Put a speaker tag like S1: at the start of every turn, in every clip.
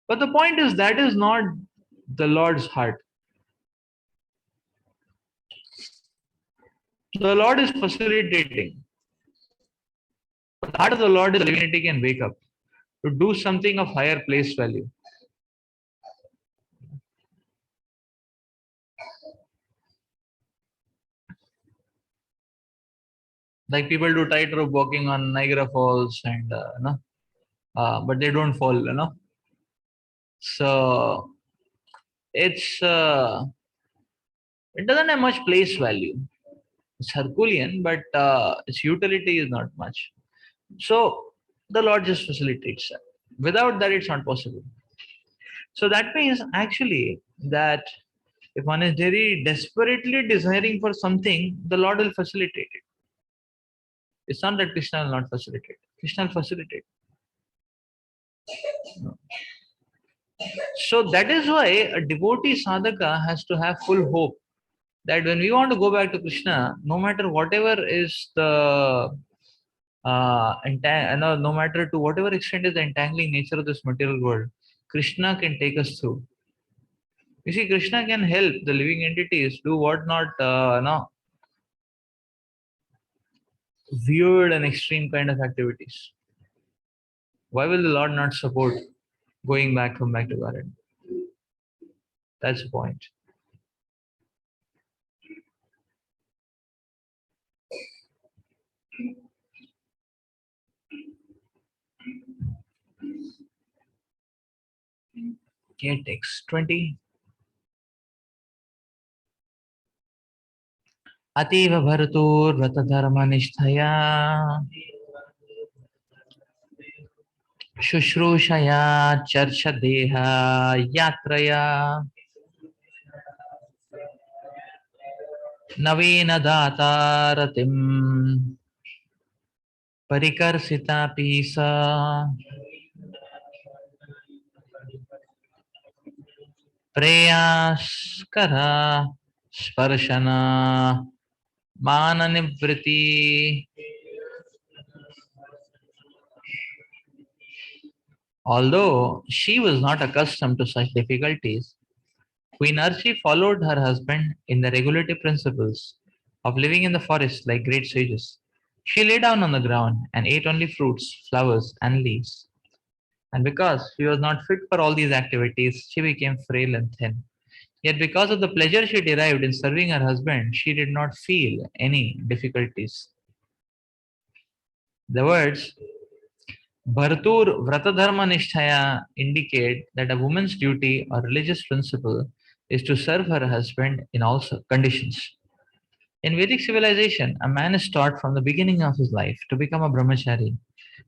S1: But the point is that is not the Lord's heart. The Lord is facilitating. But the heart of the Lord is the living entity can wake up to do something of higher place value. Like people do tightrope walking on Niagara Falls, and but they don't fall, So it doesn't have much place value. It's Herculean, but its utility is not much. So the Lord just facilitates that. Without that, it's not possible. So that means actually that if one is very desperately desiring for something, the Lord will facilitate it. It's not that Krishna will not facilitate. Krishna will facilitate. So that is why a devotee sadhaka has to have full hope that when we want to go back to Krishna, no matter whatever is the no matter to whatever extent is the entangling nature of this material world, Krishna can take us through. You see, Krishna can help the living entities do what not no weird and extreme kind of activities. Why will the Lord not support going back from back to Godhead? That's the point. Okay, text 20. अतीव भरतोर्व्रतधर्मनिष्ठया शुश्रूषया चर्चदेह यात्रया नवीन दातारतिं परिकर्षितापि सा प्रेयास्करा स्पर्शना माननिवृत्ति. Although she was not accustomed to such difficulties, Queen Archie followed her husband in the regulative principles of living in the forest like great sages. She lay down on the ground and ate only fruits, flowers, and leaves. And because she was not fit for all these activities, she became frail and thin. Yet, because of the pleasure she derived in serving her husband, she did not feel any difficulties. The words Bhartur Vratadharma Nishtaya indicate that a woman's duty or religious principle is to serve her husband in all conditions. In Vedic civilization, a man is taught from the beginning of his life to become a brahmachari,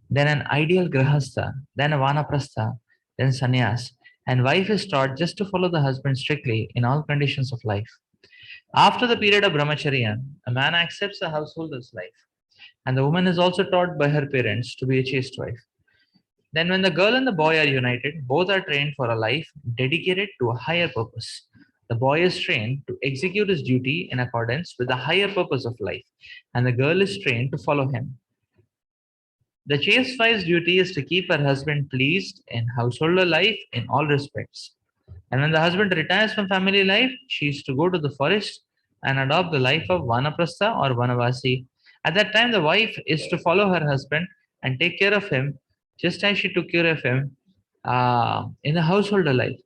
S1: then an ideal grahastha, then a vanaprastha, then sannyas, and wife is taught just to follow the husband strictly in all conditions of life. After the period of brahmacharya, a man accepts a householder's life, and the woman is also taught by her parents to be a chaste wife. Then, when the girl and the boy are united, both are trained for a life dedicated to a higher purpose. The boy is trained to execute his duty in accordance with the higher purpose of life, and the girl is trained to follow him. The chaste wife's duty is to keep her husband pleased in householder life in all respects. And when the husband retires from family life, she is to go to the forest and adopt the life of Vanaprastha or Vanavasi. At that time, the wife is to follow her husband and take care of him just as she took care of him in the householder life.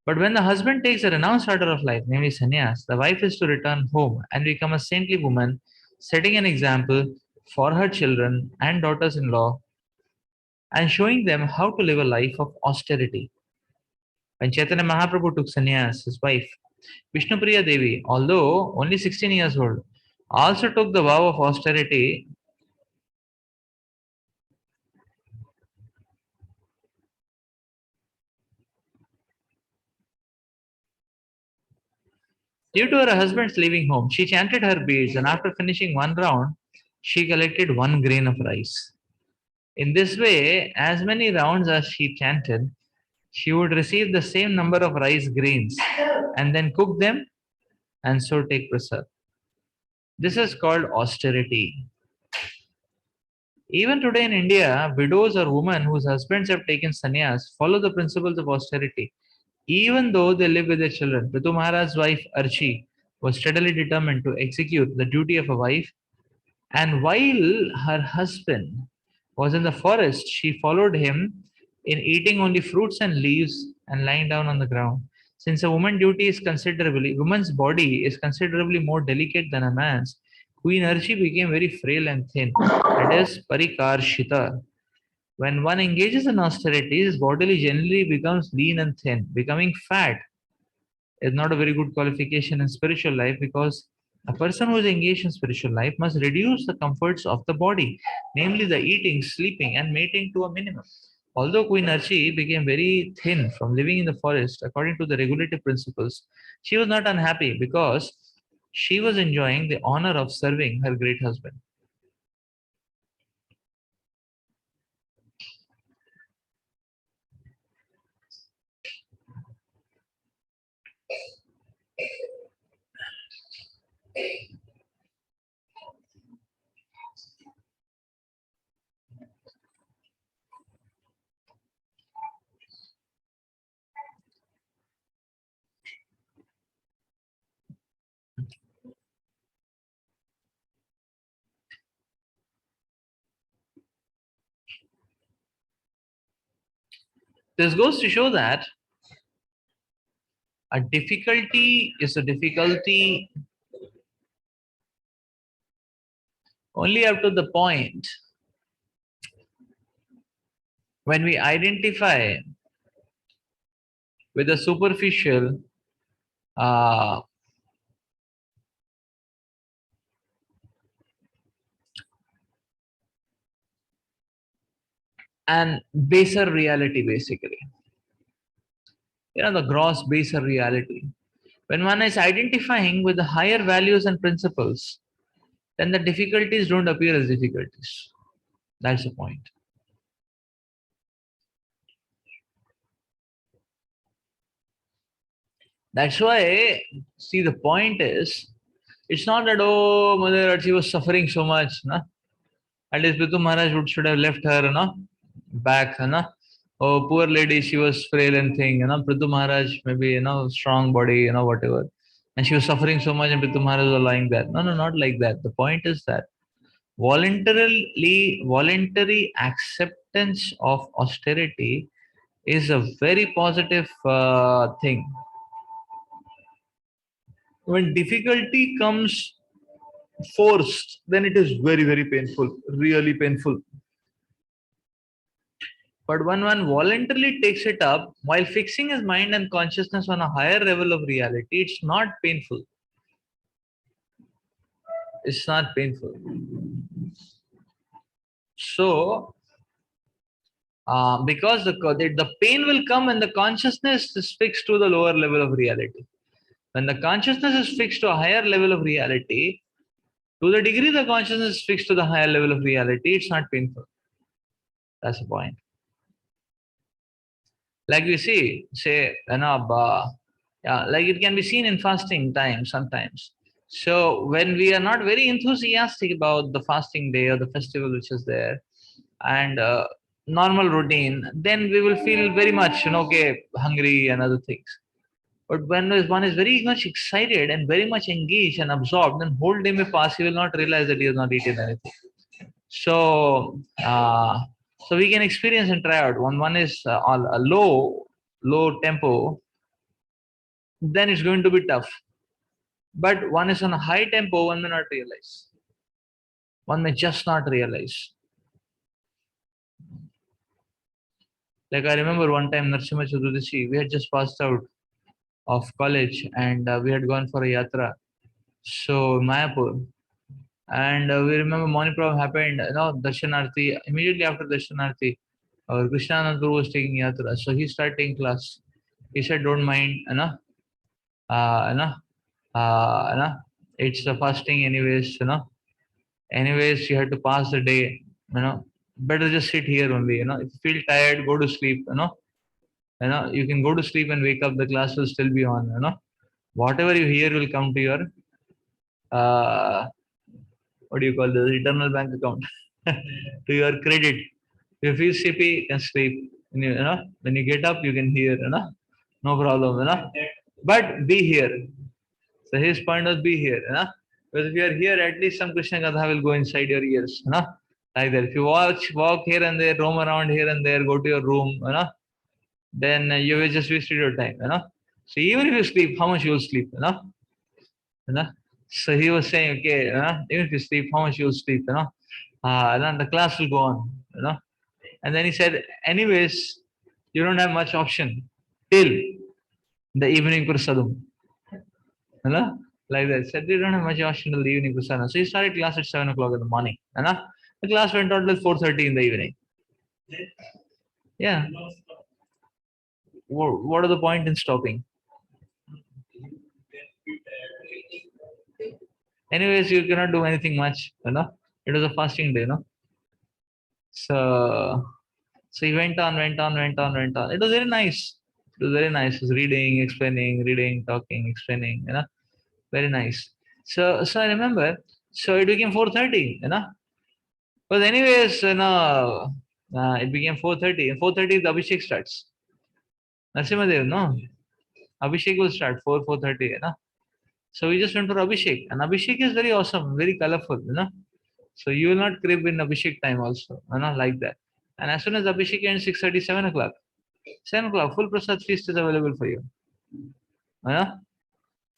S1: But when the husband takes a renounced order of life, namely sannyas, the wife is to return home and become a saintly woman, setting an example for her children and daughters in law and showing them how to live a life of austerity. When Chaitanya Mahaprabhu took sannyas, his wife, Vishnupriya Devi, although only 16 years old, also took the vow of austerity. Due to her husband's leaving home, she chanted her beads, and after finishing one round, she collected 1 grain of rice. In this way, as many rounds as she chanted, she would receive the same number of rice grains and then cook them and so take prasad. This is called austerity. Even today in India, widows or women whose husbands have taken sannyas follow the principles of austerity, even though they live with their children. Prithu Maharaj's wife Archie was steadily determined to execute the duty of a wife, and while her husband was in the forest, she followed him in eating only fruits and leaves and lying down on the ground. Since a woman's body is considerably more delicate than a man's, Queen Archie became very frail and thin, that is, parikarshita. When one engages in austerity, his body generally becomes lean and thin. Becoming fat is not a very good qualification in spiritual life, because a person who is engaged in spiritual life must reduce the comforts of the body, namely the eating, sleeping, and mating, to a minimum. Although Queen Archie became very thin from living in the forest according to the regulative principles, she was not unhappy because she was enjoying the honor of serving her great husband. This goes to show that a difficulty is a difficulty only up to the point when we identify with the superficial uh, and baser reality, basically. The gross baser reality. When one is identifying with the higher values and principles, then the difficulties don't appear as difficulties. That's the point. That's why, see, the point is, it's not that, oh, Mother Earth, she was suffering so much. Na? At least Prithu Maharaj should have left her back. Na? Oh, poor lady, she was frail and thing. Prithu Maharaj, maybe, strong body, whatever. And she was suffering so much, and Prithu Maharaj was lying there. No, no, not like that. The point is that voluntary acceptance of austerity is a very positive thing. When difficulty comes forced, then it is very, very painful, really painful. But when one voluntarily takes it up while fixing his mind and consciousness on a higher level of reality, it's not painful. It's not painful. So, because the pain will come when the consciousness is fixed to the lower level of reality. When the consciousness is fixed to a higher level of reality, to the degree the consciousness is fixed to the higher level of reality, it's not painful. That's the point. Like we see, say, yeah, like it can be seen in fasting time sometimes. So when we are not very enthusiastic about the fasting day or the festival which is there, and normal routine, then we will feel very much, okay, hungry and other things. But when one is very much excited and very much engaged and absorbed, then whole day may pass, he will not realize that he has not eaten anything. So, so we can experience and try out. One is on a low tempo, then it's going to be tough. But one is on a high tempo, one may not realize. One may just not realize. Like I remember one time, Narsimha Chaturdashi, we had just passed out of college, and we had gone for a yatra. So Mayapur, and we remember morning program happened. Darshanarthi. Immediately after Darshanarthi, Krishnanand Guru was taking yatra, so he started taking class. He said, "Don't mind, uh, you know, it's the fasting anyways, Anyways, you have to pass the day, Better just sit here only, If you feel tired, go to sleep, You can go to sleep and wake up. The class will still be on, Whatever you hear will come to your, uh, what do you call this? Eternal bank account. to your credit. If you feel sleepy, you can sleep. When you get up, you can hear, no problem, But be here. So his point was be here, Because if you are here, at least some Krishna Katha will go inside your ears, Like that. If you walk here and there, roam around here and there, go to your room, then you will just wasted your time, So even if you sleep, how much you will sleep, you know. So he was saying, okay, even if you sleep, how much you will sleep, then the class will go on, And then he said, anyways, you don't have much option till the evening prasadam, Like that. Said you don't have much option till the evening prasadam. So he started class at 7 o'clock in the morning, The class went on till 4:30 in the evening. Yeah. What are the point in stopping? Anyways, you cannot do anything much, It was a fasting day, So he went on, went on, went on, went on. It was very nice. It was very nice. He was reading, explaining, reading, talking, explaining, Very nice. So I remember, so it became 4:30, But anyways, it became 4:30. And 4:30 the Abhishek starts. Narasimhadev, no? Abhishek will start 4:30, So we just went for Abhishek. And Abhishek is very awesome, very colorful, So you will not crib in Abhishek time also, like that. And as soon as Abhishek ends 6:30, 7 o'clock. 7 o'clock, full prasad feast is available for you.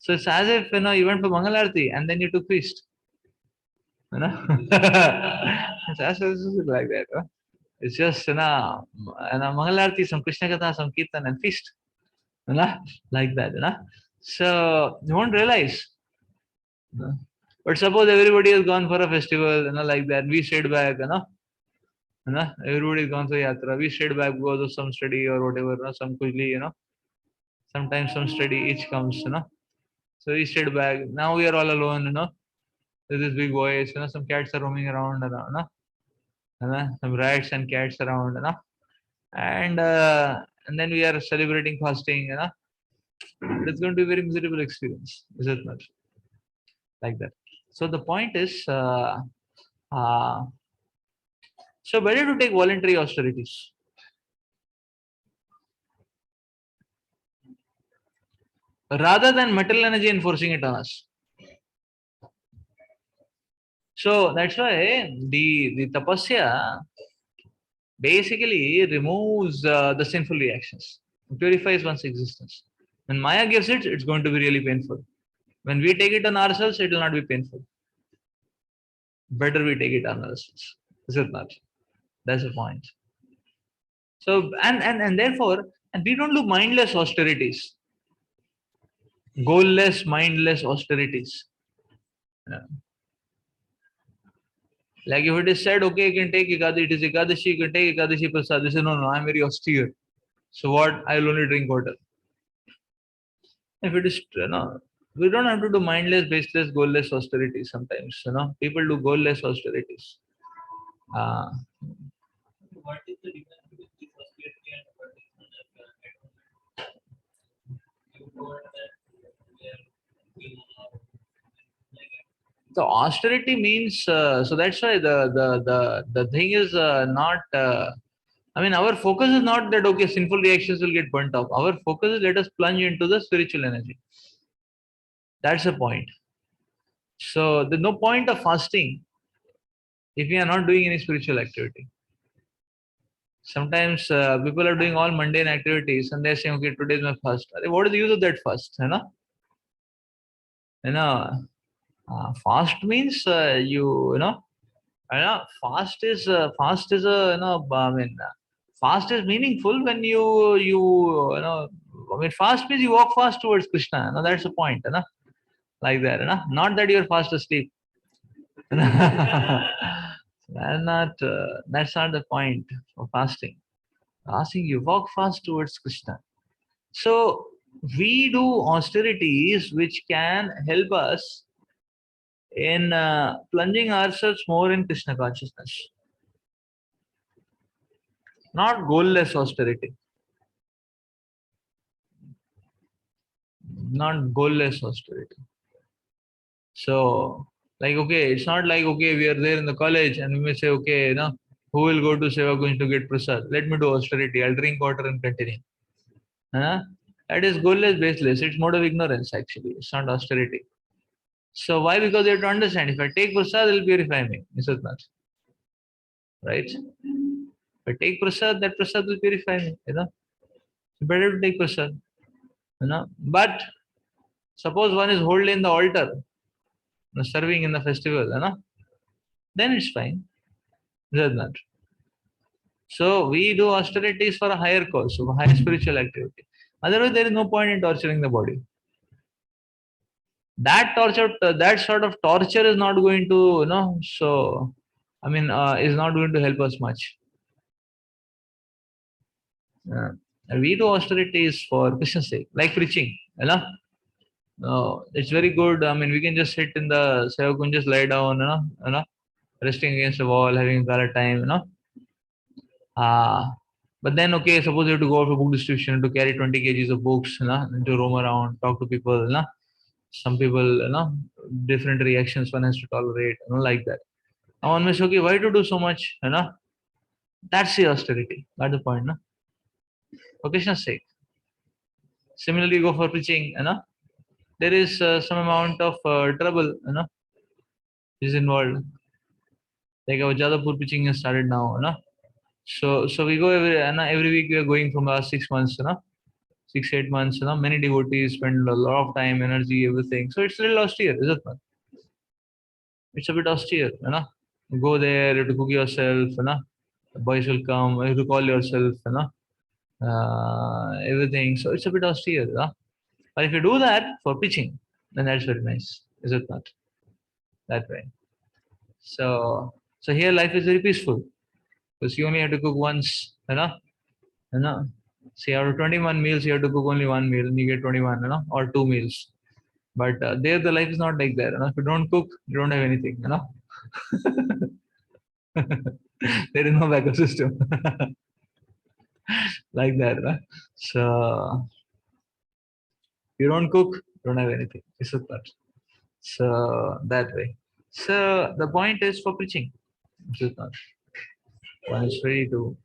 S1: So it's as if you went for Mangalarti and then you took feast. It's as if it's like that. It's just Mangalarti, some Krishna Katha, some Kirtan and feast. Like that. So you won't realize. But suppose everybody has gone for a festival, like that. We stayed back, Everybody has gone for yatra. We stayed back because of some study or whatever, some kujli, Sometimes some study each comes, So we stayed back. Now we are all alone, There's this big voice, some cats are roaming around, Some rats and cats around, And then we are celebrating fasting, It's going to be a very miserable experience, is it not? Like that. So the point is, uh, so better to take voluntary austerities. Rather than material energy enforcing it on us. So that's why the tapasya basically removes the sinful reactions, purifies one's existence. When Maya gives it, it's going to be really painful. When we take it on ourselves, it will not be painful. Better we take it on ourselves. Is it not? That's the point. So and therefore, and we don't do mindless austerities, goalless, mindless austerities. Yeah. Like if it is said, okay, you can take Ekadashi, it is Ekadashi, you can take Ekadashi Prasad. They say, no, I'm very austere. So what? I will only drink water. If it is, we don't have to do mindless, baseless, goalless austerities sometimes. People do goalless austerities. What is the difference between this austerity and what is you told that the austerity means so that's why the thing is not I mean our focus is not that okay sinful reactions will get burnt off. Our focus is let us plunge into the spiritual energy. That's the point. So there's no point of fasting if we are not doing any spiritual activity. Sometimes people are doing all mundane activities and they're saying, okay, today is my fast. What is the use of that fast? Fast means fast is fast is meaningful when fast means you walk fast towards Krishna. That's the point. Like that. Not that you're fast asleep. That's not the point of fasting. Fasting, you walk fast towards Krishna. So we do austerities which can help us in plunging ourselves more in Krishna consciousness. Not goalless austerity. Not goalless austerity. So Like, okay, it's not like, okay, we are there in the college and we may say, okay, who will go to Seva Kunj to get prasad? Let me do austerity. I'll drink water and continue. Huh? That is goalless, baseless. It's mode of ignorance, actually. It's not austerity. So why? Because you have to understand, if I take prasad, it will purify me. This is not. Right? If I take prasad, that prasad will purify me. It's better to take prasad. But suppose one is holding the altar, serving in the festival, then it's fine. Does not. So we do austerities for a higher cause, so higher spiritual activity. Otherwise, there is no point in torturing the body. That torture, that sort of torture is not going to, so is not going to help us much. Uh, we do austerities for Krishna's sake, like preaching, it's very good. I mean, we can just sit in the Seva just lie down, resting against the wall, having a gala time, Uh, but then, okay, suppose you have to go out for book distribution to carry 20 kgs of books, and to roam around, talk to people, some people, different reactions one has to tolerate, like that. Now one may say, okay, why to do so much, That's the austerity. That's the point, for Krishna's sake. Similarly, go for preaching, there is some amount of trouble, is involved. Like our Jadapur preaching has started now, So we go every week we are going from last 6 months, 6, 8 months, many devotees spend a lot of time, energy, everything. So it's a little austere, is it not? It's a bit austere, You go there, you have to cook yourself, The boys will come, you have to call yourself, everything. So it's a bit austere, But if you do that for pitching, then that's very nice, is it not? That way. So here life is very peaceful because you only have to cook once, You know, See, out of 21 meals, you have to cook only one meal and you get 21, or 2 meals. But there, the life is not like that. If you don't cook, you don't have anything, There is no backup system like that. So, you don't cook, you don't have anything. It's a part. So, that way. So, the point is for preaching. It's not. One is ready to.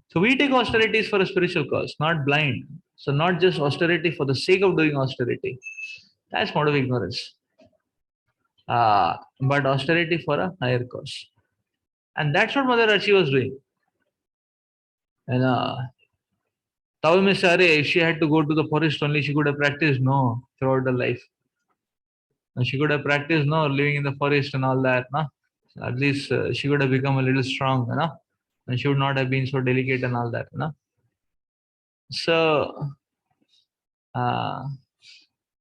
S1: So, we take austerities for a spiritual cause, not blind. So, not just austerity for the sake of doing austerity. That's mode of ignorance. But austerity for a higher cause. And that's what Mother Archie was doing. And Tao Sare, if she had to go to the forest only, she could have practiced no throughout her life. And she could have practiced no living in the forest and all that. No? At least she could have become a little strong, and she would not have been so delicate and all that. So, uh,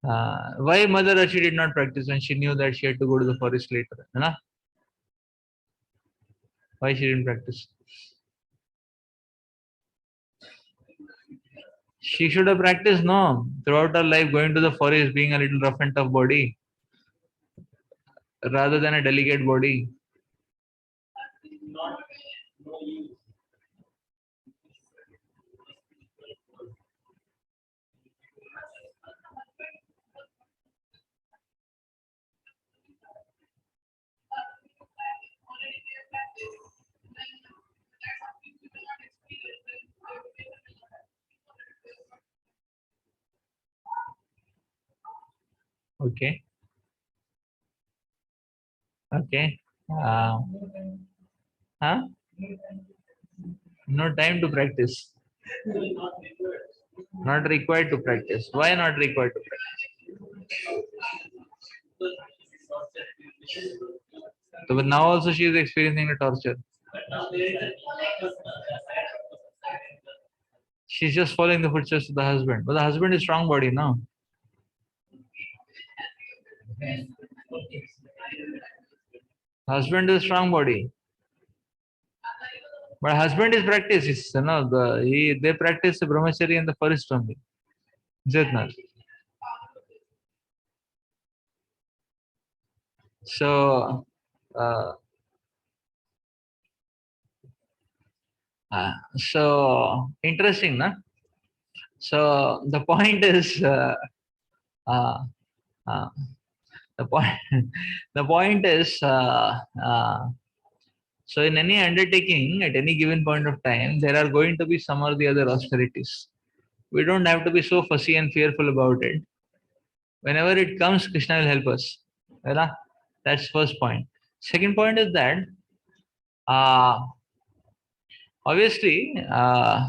S1: why Mother Archie did not practice when she knew that she had to go to the forest later? Why she didn't practice? She should have practiced no throughout her life, going to the forest, being a little rough and tough body rather than a delicate body. Okay. Okay. Uh, huh? No time to practice. Not required to practice. Why not required to practice? So, but now also she is experiencing the torture. She's just following the footsteps of the husband. But the husband is strong body now. Husband is strong body. But husband is practice. They practice the brahmachari and the forest only. Is it not? So, uh, so interesting, na? So the point is, uh, uh, The point, the point is, so in any undertaking at any given point of time, there are going to be some or the other austerities. We don't have to be so fussy and fearful about it. Whenever it comes, Krishna will help us. Right? That's first point. Second point is that uh, obviously uh,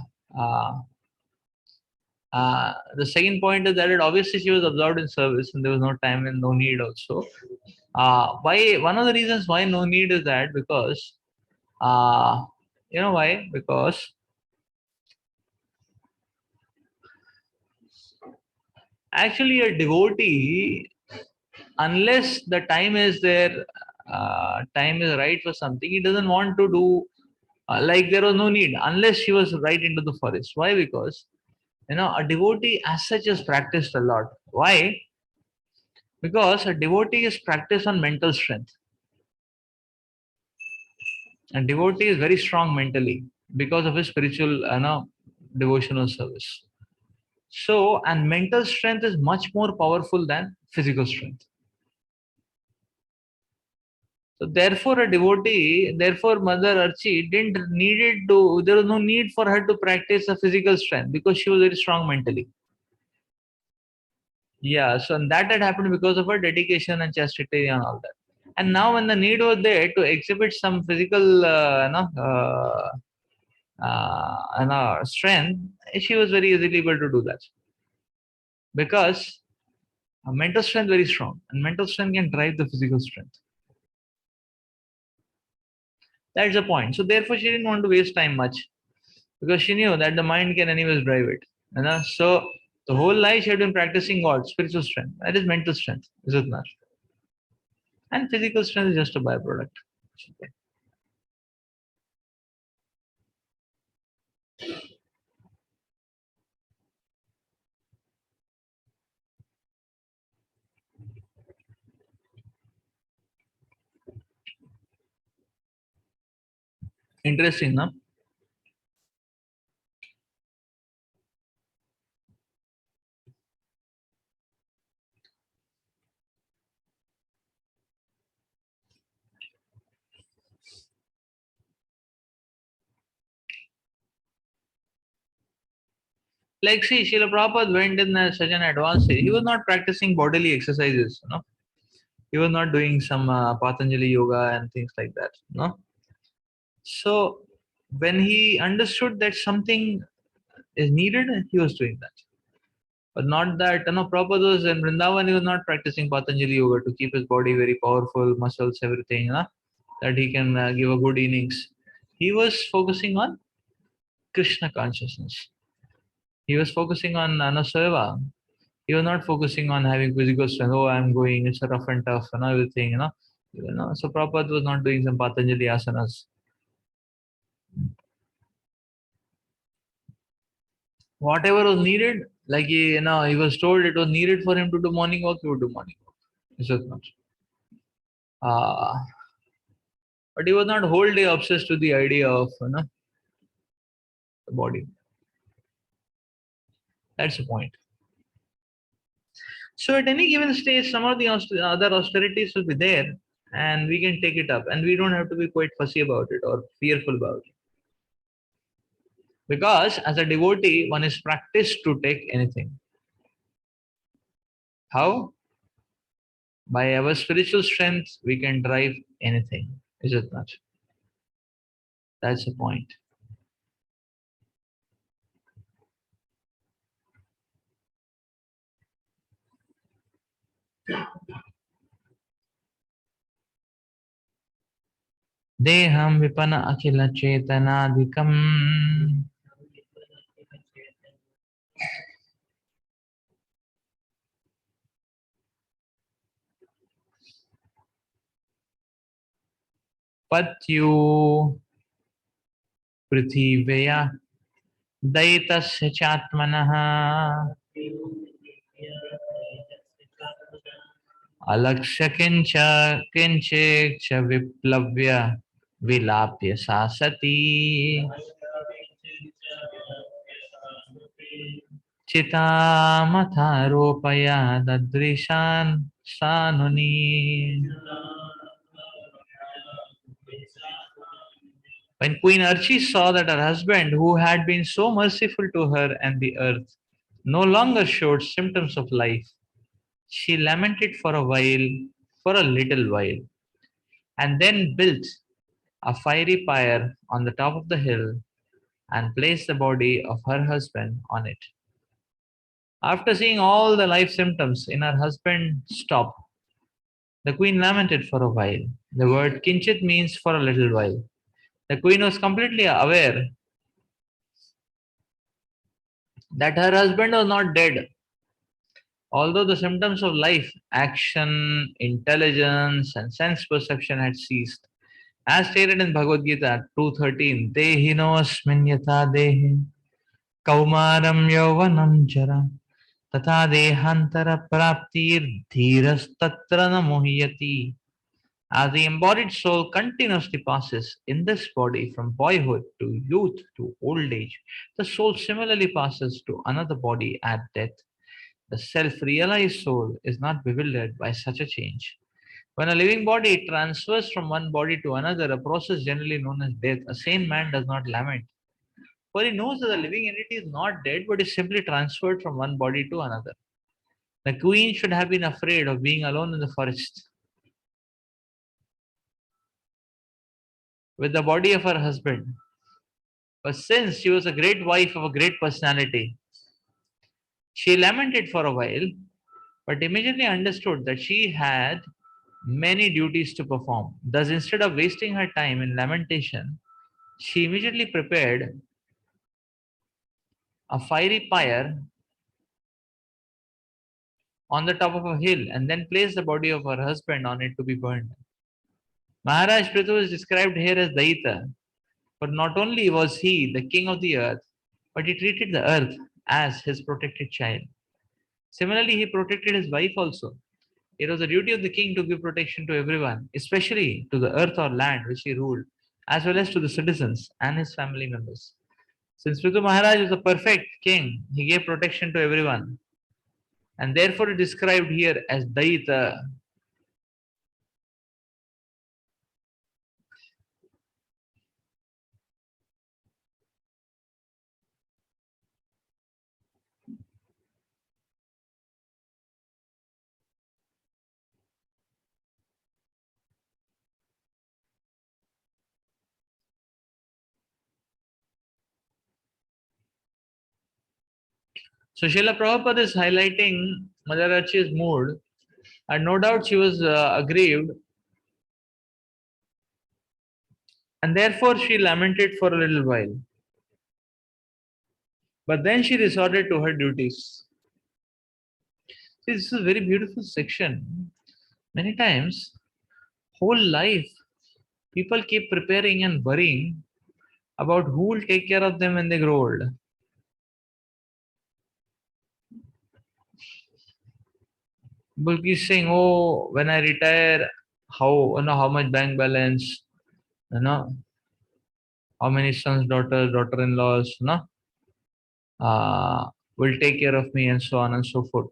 S1: the second point is that it obviously she was absorbed in service and there was no time and no need also. Why? One of the reasons why no need is that because you know why? Because actually a devotee, unless the time is there, time is right for something, he doesn't want to do. Like there was no need unless she was right into the forest. Why? Because a devotee as such is practiced a lot. Why? Because a devotee is practiced on mental strength. A devotee is very strong mentally because of his spiritual, devotional service. So, and mental strength is much more powerful than physical strength. So, therefore, a devotee, therefore, Mother Archie didn't needed to. There was no need for her to practice a physical strength because she was very strong mentally. Yeah, so and that had happened because of her dedication and chastity and all that. And now, when the need was there to exhibit some physical, strength, she was very easily able to do that because mental strength very strong, and mental strength can drive the physical strength. That's the point. So therefore, she didn't want to waste time much because she knew that the mind can anyways drive it. So the whole life she had been practicing what spiritual strength. That is mental strength, is it not? And physical strength is just a byproduct. Okay. Interesting, no? Like, see, Srila Prabhupada went in such an advanced stage. He was not practicing bodily exercises, He was not doing some Patanjali yoga and things like that, So, when he understood that something is needed, he was doing that. But not that, Prabhupada was in Vrindavan, he was not practicing Patanjali yoga to keep his body very powerful, muscles, everything, that he can give a good innings. He was focusing on Krishna consciousness. He was focusing on Seva. He was not focusing on having physical strength. Oh, I'm going, it's a rough and tough, everything, So Prabhupada was not doing some Patanjali asanas. Whatever was needed, like he was told it was needed for him to do morning walk, he would do morning walk. Is it not? Uh, but he was not whole day obsessed with the idea of the body. That's the point. So at any given stage, some of the other austerities will be there, and we can take it up, and we don't have to be quite fussy about it or fearful about it. Because as a devotee, one is practiced to take anything. How? By our spiritual strength, we can drive anything. Is it not? That's the point. Deham vipana akhila chetanadikam patyu prithiveya daitasya chatmanaha अलक्ष्य किंच विप्लव्य विलाप्य सा सती चितामथारोपया ददृशान् Sanuni. When Queen Archie saw that her husband, who had been so merciful to her and the earth, no longer showed symptoms of life, she lamented for a little while, and then built a fiery pyre on the top of the hill and placed the body of her husband on it. After seeing all the life symptoms in her husband stop, the queen lamented for a while. The word kinchit means for a little while. The queen was completely aware that her husband was not dead, although the symptoms of life, action, intelligence, and sense perception had ceased. As stated in Bhagavad Gita 2:13, Dehinosmin yatha dehi kaumaram yauvanam jara तथा देहांतर प्राप्तिर धीरस तत्र न मोह्यति. As the embodied soul continuously passes in this body from boyhood to youth to old age, the soul similarly passes to another body at death. The self-realized soul is not bewildered by such a change. When a living body transfers from one body to another, a process generally known as death, a sane man does not lament, for he knows that the living entity is not dead but is simply transferred from one body to another. The queen should have been afraid of being alone in the forest with the body of her husband. But since she was a great wife of a great personality, she lamented for a while, but immediately understood that she had many duties to perform. Thus, instead of wasting her time in lamentation, she immediately prepared a fiery pyre on the top of a hill and then placed the body of her husband on it to be burned. Maharaj Prithu is described here as Daita, for not only was he the king of the earth, but he treated the earth as his protected child. Similarly, he protected his wife also. It was the duty of the king to give protection to everyone, especially to the earth or land which he ruled, as well as to the citizens and his family members. Since Prithu Maharaj was a perfect king, he gave protection to everyone, and therefore it is described here as Daita. So Srila Prabhupada is highlighting Mother Archie's mood, and no doubt she was aggrieved, and therefore she lamented for a little while. But then she resorted to her duties. See, this is a very beautiful section. Many times, whole life, people keep preparing and worrying about who will take care of them when they grow old. People keep saying, "Oh, when I retire, how much bank balance, you know, how many sons, daughters, daughter-in-laws, uh, will take care of me," and so on and so forth.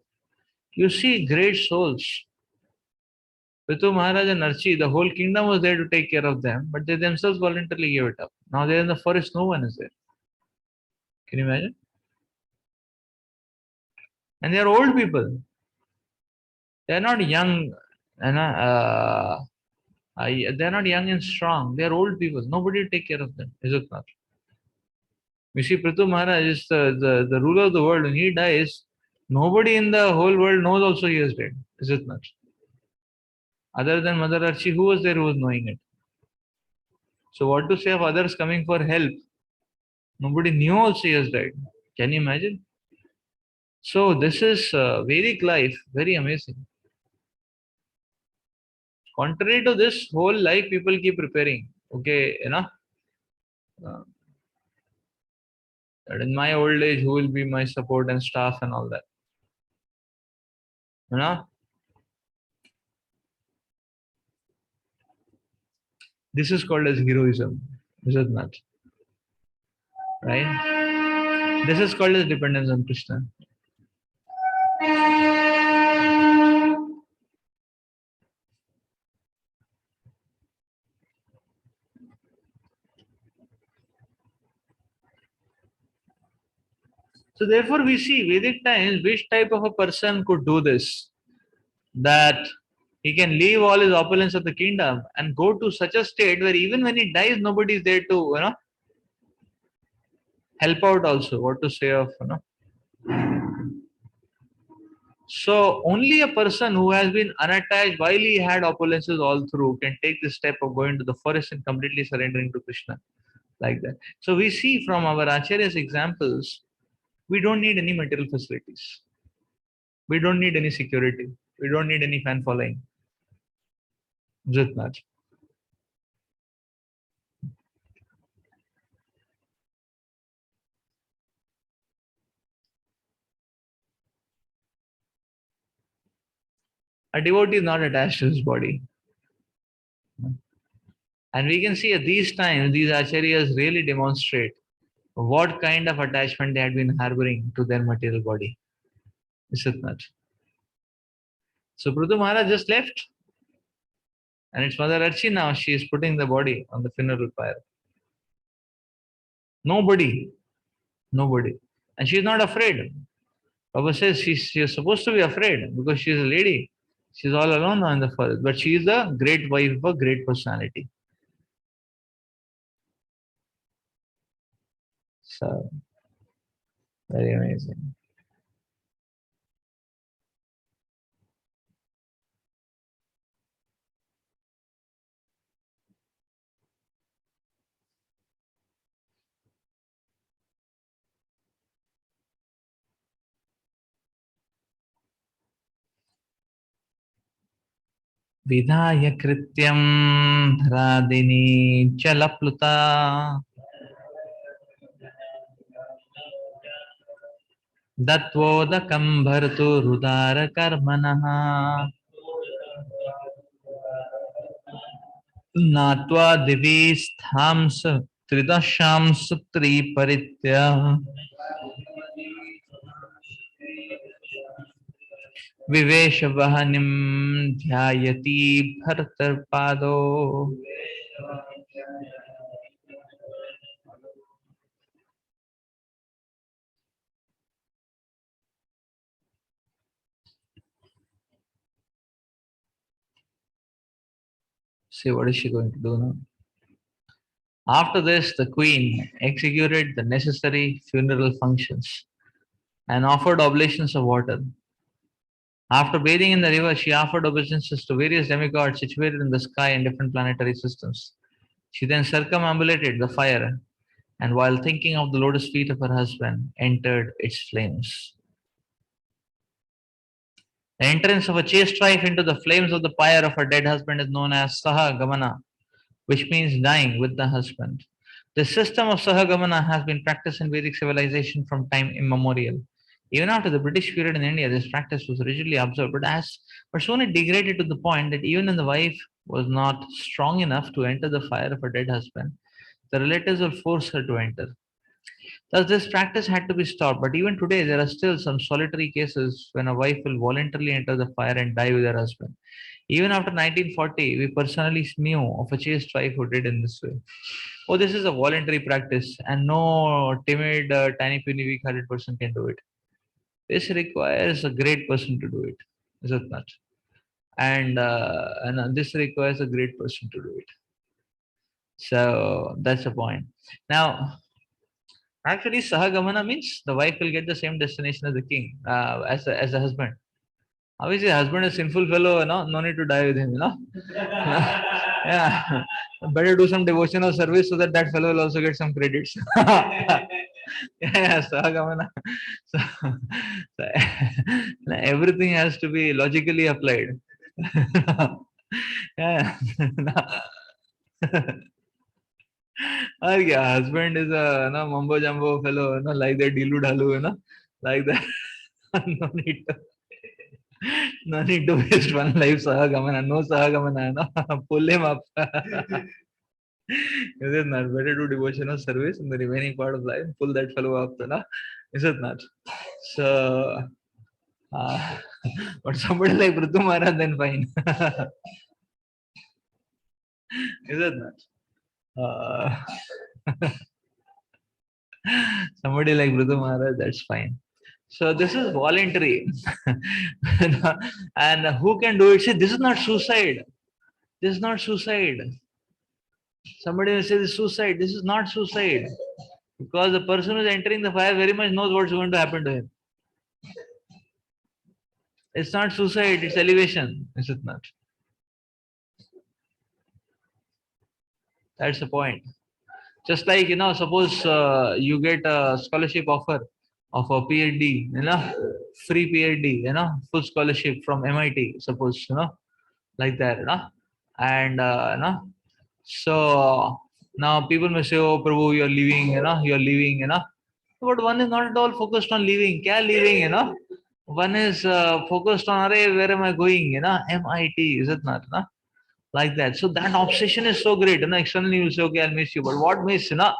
S1: You see, great souls. Prithu Maharaj and Archie, the whole kingdom was there to take care of them, but they themselves voluntarily gave it up. Now they're in the forest, no one is there. Can you imagine? And they're old people. They're not young, they're not young and strong. They're old people. Nobody will take care of them. Is it not? You see, Prithu Maharaj is the ruler of the world. When he dies, nobody in the whole world knows also he is dead. Is it not? Other than Mother Archie, who was there who was knowing it? So what to say of others coming for help? Nobody knew also he has died. Can you imagine? So this is Vedic life, very amazing. Contrary to this, whole life people keep preparing. Okay, uh, that in my old age, who will be my support and staff and all that. You know, this is called as heroism. This is not right. This is called as dependence on Krishna. So therefore we see Vedic times which type of a person could do this, that he can leave all his opulence of the kingdom and go to such a state where even when he dies, nobody is there to help out also. What to say of So only a person who has been unattached while he had opulences all through can take this step of going to the forest and completely surrendering to Krishna like that. So we see from our Acharya's examples, we don't need any material facilities. We don't need any security. We don't need any fan following. Just that. A devotee is not attached to his body. And we can see at these times, these acharyas really demonstrate what kind of attachment they had been harboring to their material body. Is it not? So Prithu Maharaj just left, and it's Mother Archie now. She is putting the body on the funeral pyre. Nobody, nobody. And she's not afraid. Baba says she's supposed to be afraid because she's a lady. She's all alone now in the forest. But she is a great wife of a great personality. So, very amazing. विधाय कृत्यं धरादिनी चलप्लुता दत्वोदकं भर्तुरुदारकर्मणः नात्वा दिवि स्थांस त्रिदशांस त्रिपरित्य विवेश वहनिं ध्यायति भर्तृपादो. See, what is she going to do now? After this, the queen executed the necessary funeral functions and offered oblations of water. After bathing in the river, she offered obeisances to various demigods situated in the sky and different planetary systems. She then circumambulated the fire and, while thinking of the lotus feet of her husband, entered its flames. The entrance of a chaste wife into the flames of the pyre of her dead husband is known as Sahagamana, which means dying with the husband. The system of Sahagamana has been practiced in Vedic civilization from time immemorial. Even after the British period in India, this practice was rigidly observed, but soon it degraded to the point that even when the wife was not strong enough to enter the fire of her dead husband, the relatives will force her to enter. Thus, this practice had to be stopped. But even today, there are still some solitary cases when a wife will voluntarily enter the fire and die with her husband. Even after 1940, we personally knew of a chaste wife who did in this way. Oh, this is a voluntary practice, and no timid, tiny, puny, weak-hearted person can do it. This requires a great person to do it, is it not? And this requires a great person to do it. So that's the point. Now, actually, Sahagamana means the wife will get the same destination as the king, as the husband. Obviously, the husband is a sinful fellow, no need to die with him, Yeah, better do some devotional service so that that fellow will also get some credits. Yeah, Sahagamana. So, so everything has to be logically applied. Yeah. Or yeah, husband is a mumbo jumbo fellow, like that dilu dalu, like that. No need to, no need to waste one life Sahagamana. No Sahagamana, pull him up. Is it not? Better do devotional service in the remaining part of life, pull that fellow up, is it not? So, uh, but somebody like Prithu Maharaj, then fine. Is it not? Uh, Somebody like Prithu Maharaj, that's fine. So this is voluntary. And who can do it? See, this is not suicide. This is not suicide. Somebody will say this is suicide. This is not suicide. Because the person who is entering the fire very much knows what's going to happen to him. It's not suicide, it's elevation, is it not? That's the point. Just like, suppose you get a scholarship offer of a PhD, free PhD, full scholarship from MIT, suppose, like that, and, so now people may say, oh, Prabhu, you're leaving, you're leaving, but one is not at all focused on leaving. Kya leaving, One is focused on, Array, where am I going, MIT, is it not, like that. So that obsession is so great, externally you will say, okay, I'll miss you, but what miss, ठीक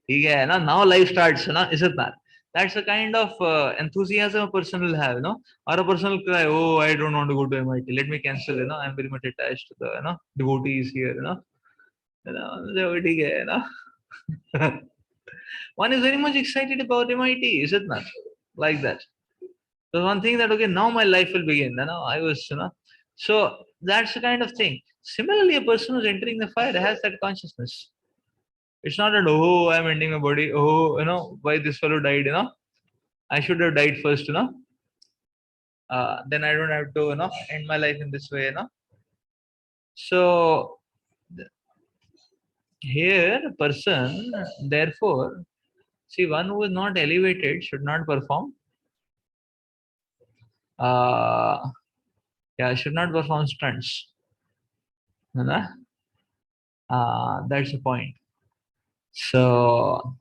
S1: है, now life starts, is it not? That's the kind of enthusiasm a person will have, or a person will cry, oh, I don't want to go to MIT, let me cancel, I'm very much attached to the, devotees here, so, ठीक है, one is very much excited about MIT, is it not? Like that. So one thing that, okay, now my life will begin, I was, so that's the kind of thing. Similarly, a person who's entering the fire has that consciousness. It's not that, oh, I'm ending my body, oh, why this fellow died, I should have died first, then I don't have to, end my life in this way, So here, a person, therefore, see, one who is not elevated should not perform, should not perform stunts. That's the point. So,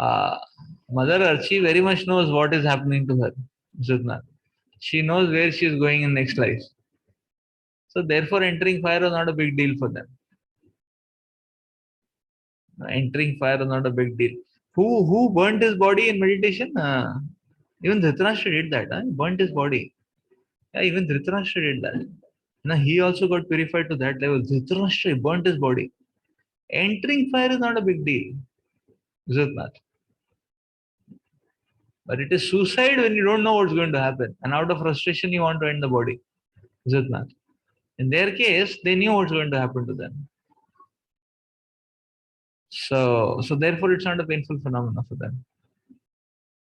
S1: Mother Earth, she very much knows what is happening to her, Zudna. She knows where she is going in next life. So therefore, entering fire was not a big deal for them. Entering fire was not a big deal. Who burnt his body in meditation? Even Dhritarashtra did that. He burnt his body. Yeah, even Dhritarashtra did that. Now he also got purified to that level. Dhritarashtra burnt his body. Entering fire is not a big deal. Is it not? But it is suicide when you don't know what's going to happen. And out of frustration, you want to end the body. Is it not? In their case, they knew what's going to happen to them. So therefore, it's not a painful phenomenon for them.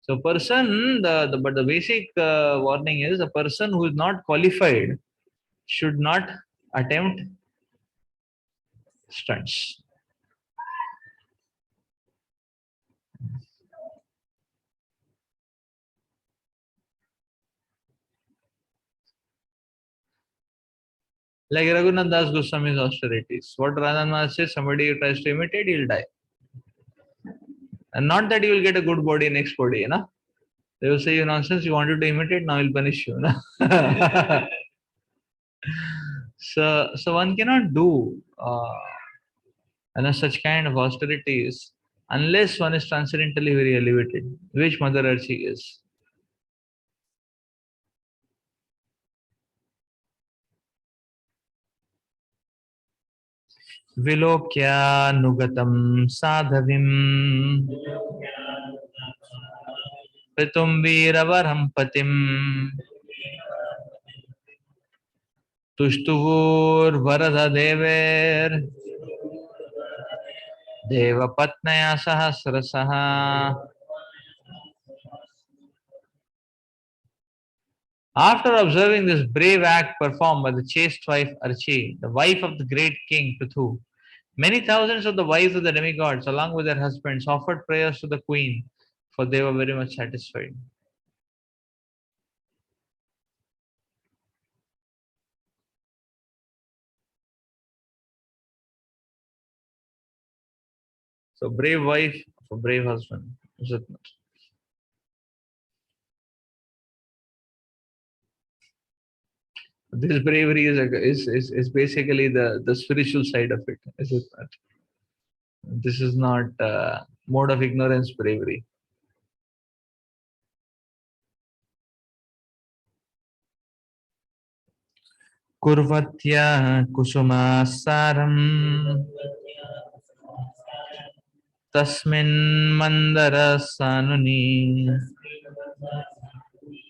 S1: So person, but the basic warning is a person who is not qualified should not attempt stunts. Like Raghunath Das Goswami's austerities. What Radhan Maharaj says, somebody who tries to imitate, he'll die. And not that you will get a good body next body, They will say you nonsense, you wanted to imitate, now he'll punish you. So one cannot do such kind of austerities unless one is transcendentally very elevated, which Mother Earth is. विलोक्यानुगतं साधविं पितुं वीरवरं पतिं तुष्टुवोर्वरददेवेर् देवपत्न्या सहस्रशः. After observing this brave act performed by the chaste wife Archi, the wife of the great king Prithu, many thousands of the wives of the demigods, along with their husbands, offered prayers to the queen, for they were very much satisfied. So, brave wife of a brave husband, is it not? This bravery is basically the spiritual side of it, is it not? This is not mode of ignorance bravery. Kurvatya kusuma saram Tasmin mandara sanuni